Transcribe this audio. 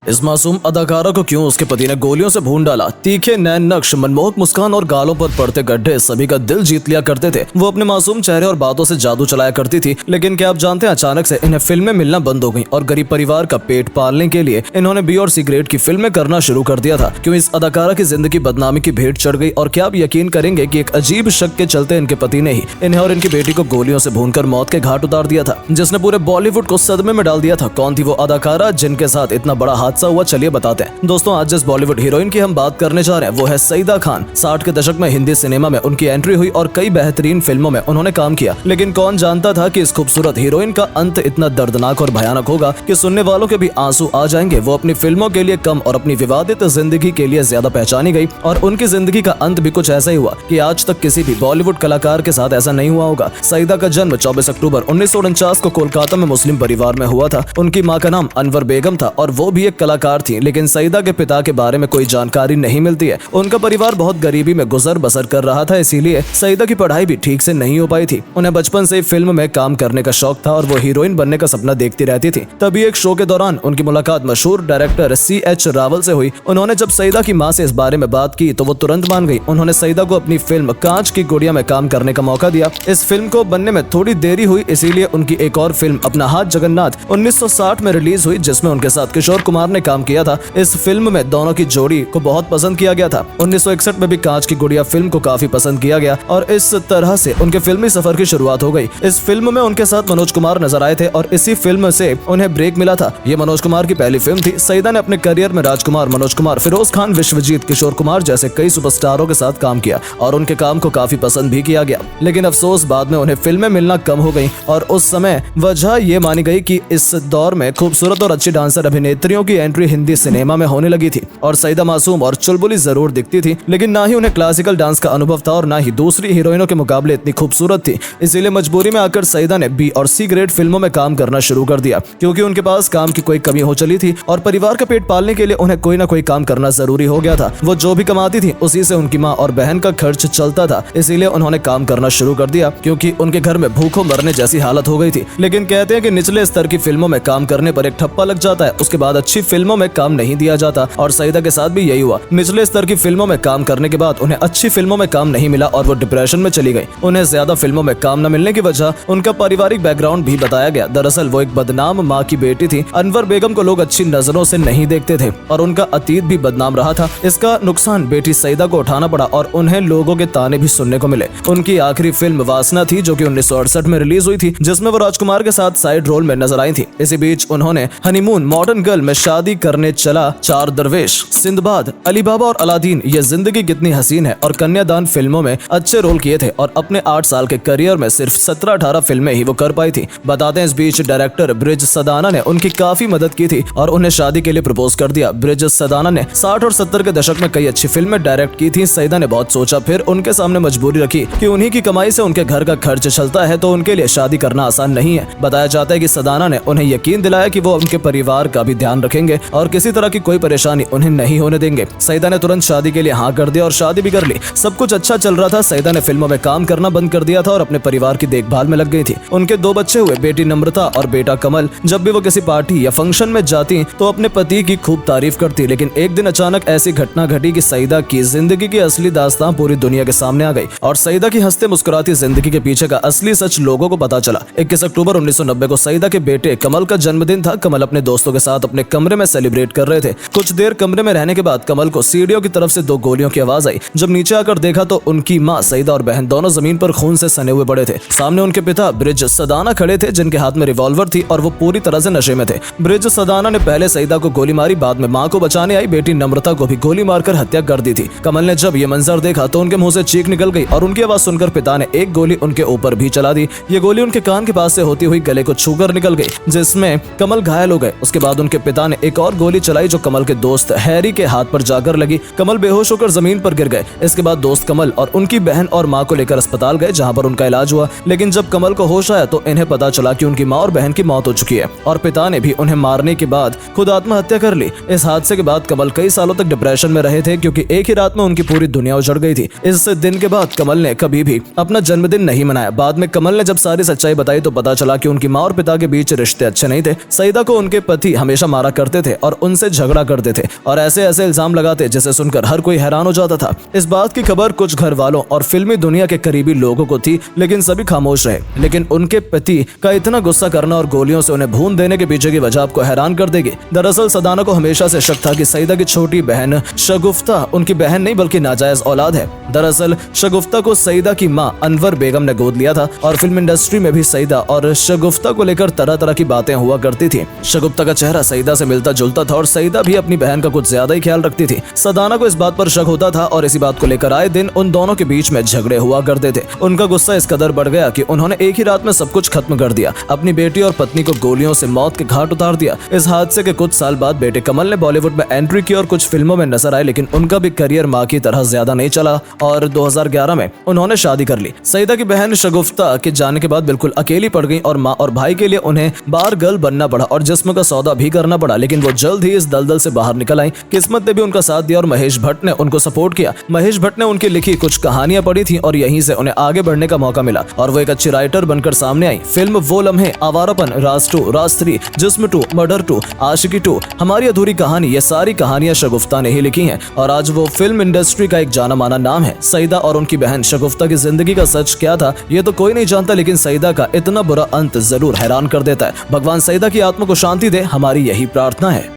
इस मासूम अदाकारा को क्यों उसके पति ने गोलियों से भून डाला। तीखे नैन नक्श, मनमोहक मुस्कान और गालों पर पड़ते गड्ढे सभी का दिल जीत लिया करते थे। वो अपने मासूम चेहरे और बातों से जादू चलाया करती थी। लेकिन क्या आप जानते हैं, अचानक से इन्हें फिल्में मिलना बंद हो गई और गरीब परिवार का पेट पालने के लिए इन्होंने बी और सिगरेट की फिल्में करना शुरू कर दिया था। क्यों इस अदाकारा की जिंदगी बदनामी की भेंट चढ़ गई और क्या आप यकीन करेंगे कि एक अजीब शक के चलते इनके पति ने ही इन्हें और इनकी बेटी को गोलियों से भूनकर मौत के घाट उतार दिया था, जिसने पूरे बॉलीवुड को सदमे में डाल दिया था। कौन थी वो अदाकारा जिनके साथ इतना बड़ा हादसा हुआ, चलिए बताते हैं। दोस्तों, आज जिस बॉलीवुड हीरोइन की हम बात करने जा रहे हैं वो है सईदा खान। 60 के दशक में हिंदी सिनेमा में उनकी एंट्री हुई और कई बेहतरीन फिल्मों में उन्होंने काम किया। लेकिन कौन जानता था कि इस खूबसूरत हीरोइन का अंत इतना दर्दनाक और भयानक होगा कि सुनने वालों के भी आंसू आ जाएंगे। वो अपनी फिल्मों के लिए कम और अपनी विवादित जिंदगी के लिए ज्यादा पहचानी गई और उनकी जिंदगी का अंत भी कुछ ऐसा ही हुआ कि आज तक किसी भी बॉलीवुड कलाकार के साथ ऐसा नहीं हुआ होगा। सईदा का जन्म 24 अक्टूबर 1949 को कोलकाता में मुस्लिम परिवार में हुआ था। उनकी मां का नाम अनवर बेगम था और वो भी एक कलाकार थी। लेकिन सईदा के पिता के बारे में कोई जानकारी नहीं मिलती है। उनका परिवार बहुत गरीबी में गुजर बसर कर रहा था, इसीलिए सईदा की पढ़ाई भी ठीक से नहीं हो पाई थी। उन्हें बचपन से फिल्म में काम करने का शौक था और वो हीरोइन बनने का सपना देखती रहती थी। तभी एक शो के दौरान उनकी मुलाकात मशहूर डायरेक्टर CH रावल से हुई। उन्होंने जब सईदा की मां से इस बारे में बात की तो वो तुरंत मान गई। उन्होंने सईदा को अपनी फिल्म कांच की गुड़िया में काम करने का मौका दिया। इस फिल्म को बनने में थोड़ी देरी हुई, इसीलिए उनकी एक और फिल्म अपना हाथ जगन्नाथ 1960 में रिलीज हुई, जिसमें उनके साथ किशोर कुमार ने काम किया था। इस फिल्म में दोनों की जोड़ी को बहुत पसंद किया गया था। 1961 में भी कांच की गुड़िया फिल्म को काफी पसंद किया गया और इस तरह से उनके फिल्मी सफर की शुरुआत हो गई। इस फिल्म में उनके साथ मनोज कुमार नजर आए थे और इसी फिल्म से उन्हें ब्रेक मिला था। ये मनोज कुमार की पहली फिल्म थी। सईदा ने अपने करियर में राजकुमार, मनोज कुमार, फिरोज खान, विश्वजीत, किशोर कुमार जैसे कई सुपरस्टारों के साथ काम किया और उनके काम को काफी पसंद भी किया गया। लेकिन अफसोस, बाद में उन्हें फिल्में मिलना कम हो गई और उस समय वजह ये मानी गई कि इस दौर में खूबसूरत और अच्छी डांसर अभिनेत्रियों की एंट्री हिंदी सिनेमा में होने लगी थी और सईदा मासूम और चुलबुली जरूर दिखती थी, लेकिन ना ही उन्हें क्लासिकल डांस का अनुभव था और ना ही दूसरी हीरोइनों के मुकाबले इतनी खूबसूरत थी। इसीलिए मजबूरी में आकर सईदा ने बी और सी ग्रेड फिल्मों में काम करना शुरू कर दिया, क्योंकि उनके पास काम की कोई कमी हो चली थी और परिवार का पेट पालने के लिए उन्हें कोई ना कोई काम करना जरूरी हो गया था। वो जो भी कमाती थी उसी से उनकी माँ और बहन का खर्च चलता था, इसीलिए उन्होंने काम करना शुरू कर दिया, क्योंकि उनके घर में भूखों मरने जैसी हालत हो गई थी। लेकिन कहते हैं कि निचले स्तर की फिल्मों में काम करने पर एक ठप्पा लग जाता है, उसके बाद अच्छी फिल्मों में काम नहीं दिया जाता और सईदा के साथ भी यही हुआ। निचले स्तर की फिल्मों में काम करने के बाद उन्हें अच्छी फिल्मों में काम नहीं मिला और वो डिप्रेशन में चली गई। उन्हें ज्यादा फिल्मों में काम न मिलने की वजह उनका पारिवारिक बैकग्राउंड भी बताया गया। दरअसल वो एक बदनाम माँ की बेटी थी। अनवर बेगम को लोग अच्छी नजरों से नहीं देखते थे और उनका अतीत भी बदनाम रहा था। इसका नुकसान बेटी सईदा को उठाना पड़ा और उन्हें लोगों के ताने भी सुनने को मिले। उनकी आखिरी फिल्म वासना थी, जो कि 1968 में रिलीज हुई थी, जिसमें वो राजकुमार के साथ साइड रोल में नजर आई थी। इसी बीच उन्होंने हनीमून, मॉडर्न गर्ल में शादी करने चला, चार दरवेश, सिंदबाद, अली बाबा और अलादीन, ये जिंदगी कितनी हसीन है और कन्यादान फिल्मों में अच्छे रोल किए थे और अपने 8 साल के करियर में सिर्फ 17-18 फिल्में ही वो कर पाई थी। बताते हैं, इस बीच डायरेक्टर ब्रिज सदाना ने उनकी काफी मदद की थी और उन्हें शादी के लिए प्रपोज कर दिया। ब्रिज सदाना ने 60 और 70 के दशक में कई अच्छी फिल्में डायरेक्ट की थी। सईदा ने बहुत सोचा, फिर उनके सामने मजबूरी रखी कि उन्हीं की कमाई से उनके घर का खर्च चलता है, तो उनके लिए शादी करना आसान नहीं है। बताया जाता है कि सदाना ने उन्हें यकीन दिलाया कि वो उनके परिवार का भी ध्यान रखेंगे और किसी तरह की कोई परेशानी उन्हें नहीं होने देंगे। सईदा ने तुरंत शादी के लिए हाँ कर दिया और शादी भी कर ली। सब कुछ अच्छा चल रहा था। सईदा ने फिल्मों में काम करना बंद कर दिया था और अपने परिवार की देखभाल में लग गई थी। उनके 2 बच्चे हुए, बेटी नम्रता और बेटा कमल। जब भी वो किसी पार्टी या फंक्शन में जाती तो अपने पति की खूब तारीफ करती, लेकिन एक दिन अचानक ऐसी घटना घटी कि सईदा की जिंदगी की असली दास्तान पूरी दुनिया के सामने आ गई और सईदा की हंसते मुस्कुराती जिंदगी के पीछे का असली सच लोगों को पता चला। 21 अक्टूबर 1990 को सईदा के बेटे कमल का जन्मदिन था। कमल अपने दोस्तों के साथ अपने कमरे में सेलिब्रेट कर रहे थे। कुछ देर कमरे में रहने के बाद कमल को सीढ़ियों की तरफ से 2 गोलियों की आवाज आई। जब नीचे आकर देखा तो उनकी माँ, सईदा और बहन दोनों जमीन पर खून से सने हुए पड़े थे। सामने उनके पिता ब्रिज सदाना खड़े थे, जिनके हाथ में रिवॉल्वर थी और वो पूरी तरह से नशे में थे। ब्रिज सदाना ने पहले सईदा को गोली मारी, बाद में माँ को बचाने आई बेटी नम्रता को भी गोली मारकर हत्या कर दी थी। कमल ने जब ये मंजर देखा तो उनके मुंह से चीख निकल गई और उनकी आवाज सुनकर पिता ने एक गोली उनके ऊपर भी चला दी। ये गोली उनके कान के पास से होती हुई गले को छूकर निकल गई, जिसमें कमल घायल हो गए। उसके बाद उनके पिता ने एक और गोली चलाई जो कमल के दोस्त हैरी के हाथ पर जाकर लगी। कमल बेहोश होकर जमीन पर गिर गए। इसके बाद दोस्त कमल और उनकी बहन और माँ को लेकर अस्पताल गए, जहाँ पर उनका इलाज हुआ। लेकिन जब कमल को होश आया तो इन्हें पता चला कि उनकी माँ और बहन की मौत हो चुकी है और पिता ने भी उन्हें मारने के बाद खुद आत्महत्या कर ली। इस हादसे के बाद कमल कई सालों तक डिप्रेशन में रहे थे, क्योंकि एक ही रात में उनकी पूरी दुनिया उजड़ गई थी। इस दिन के बाद कमल ने कभी भी अपना जन्मदिन नहीं मनाया। बाद में कमल ने जब सारी सच्चाई बताई तो पता चला कि उनकी माँ और पिता के बीच रिश्ते अच्छे नहीं थे। सईदा को उनके पति हमेशा मारा करते करते थे और उनसे झगड़ा करते थे और ऐसे ऐसे इल्जाम लगाते जिसे सुनकर हर कोई हैरान हो जाता था। इस बात की खबर कुछ घर वालों और फिल्मी दुनिया के करीबी लोगों को थी, लेकिन सभी खामोश रहे। लेकिन उनके पति का इतना गुस्सा करना और गोलियों से उन्हें भून देने के पीछे की वजह आपको हैरान कर देगी। दरअसल सदाना को हमेशा से शक था कि सईदा की छोटी बहन शगुफ्ता उनकी बहन नहीं बल्कि नाजायज औलाद है। दरअसल शगुफ्ता को सईदा की मां अनवर बेगम ने गोद लिया था और फिल्म इंडस्ट्री में भी सईदा और शगुफ्ता को लेकर तरह तरह की बातें हुआ करती थी। शगुफ्ता का चेहरा सईदा से मिलता जुलता था और सईदा भी अपनी बहन का कुछ ज्यादा ही ख्याल रखती थी। सदाना को इस बात पर शक होता था और इसी बात को लेकर आए दिन उन दोनों के बीच में झगड़े हुआ करते थे। उनका गुस्सा इस कदर बढ़ गया कि उन्होंने एक ही रात में सब कुछ खत्म कर दिया, अपनी बेटी और पत्नी को गोलियों से मौत के घाट उतार दिया। इस हादसे के कुछ साल बाद बेटे कमल ने बॉलीवुड में एंट्री की और कुछ फिल्मों में नजर आए, लेकिन उनका भी करियर मां की तरह ज्यादा नहीं चला और 2011 में उन्होंने शादी कर ली। सईदा की बहन शगुफ्ता के जाने के बाद बिल्कुल अकेली पड़ गई और मां और भाई के लिए उन्हें बार गर्ल बनना पड़ा और जिस्म का सौदा भी करना पड़ा, लेकिन वो जल्द ही इस दलदल से बाहर निकल आई। किस्मत ने भी उनका साथ दिया और महेश भट्ट ने उनको सपोर्ट किया। महेश भट्ट ने उनकी लिखी कुछ कहानियां पढ़ी थी और यहीं से उन्हें आगे बढ़ने का मौका मिला और वो एक अच्छी राइटर बनकर सामने आई। फिल्म वो लम्हे, आवारापन, राज 2, राज 3, जिस्म 2, मर्डर 2, आशिकी 2, हमारी अधूरी कहानी, ये सारी कहानियां शगुफ्ता ने ही लिखी हैं और आज वो फिल्म इंडस्ट्री का एक जाना माना नाम है। सईदा और उनकी बहन शगुफ्ता की जिंदगी का सच क्या था ये तो कोई नहीं जानता, लेकिन सईदा का इतना बुरा अंत जरूर हैरान कर देता है। भगवान सईदा की आत्मा को शांति दे, हमारी यही प्रार्थना है।